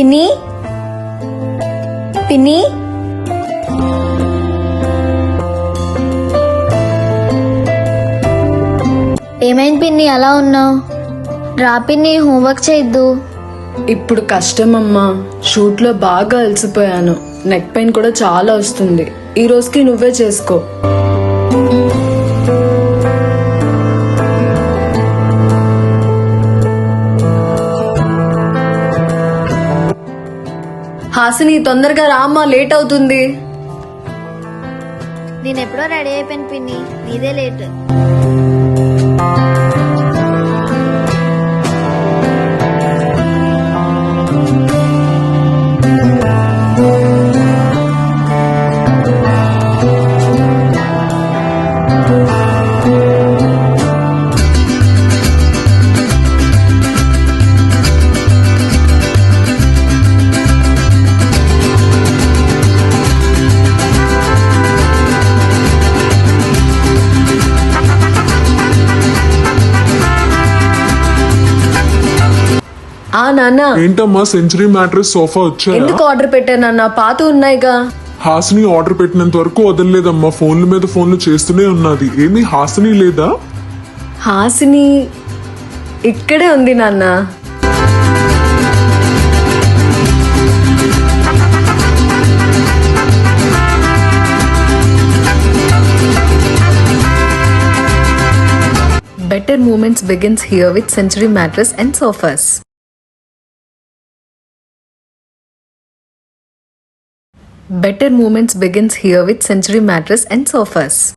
పిన్ని పిన్ని ఏమైంది పిన్ని అలా ఉన్నావు? రా పిన్ని, హోంవర్క్ చేయొద్దు. ఇప్పుడు కష్టమమ్మా, షూట్ లో బాగా అలసిపోయాను. నెక్ పెయిన్ కూడా చాలా వస్తుంది. ఈ రోజుకి నువ్వే చేసుకో. హాసిని, తొందరగా రామ్మా, లేట్ అవుతుంది. నేను ఎప్పుడో రెడీ అయిపోయాను పిన్ని, నీదే లేట్. నాన్న, ఏంటమ్మా సెంచరీ మ్యాట్రెస్ సోఫా వచ్చాయా? ఎందుకు ఆర్డర్ పెట్టానన్నా? పాత ఉన్నాయిగా. హాసిని ఆర్డర్ పెట్టినంత వరకు వదలలేదమ్మా, ఫోన్ల మీద ఫోన్లు చేస్తూనే ఉన్నది. ఏమీ హాసిని లేదా? హాసిని ఇక్కడే ఉంది నాన్న. Better moments begins here with Century Mattress and Sofas. Better moments begins here with Century Mattress and Sofas.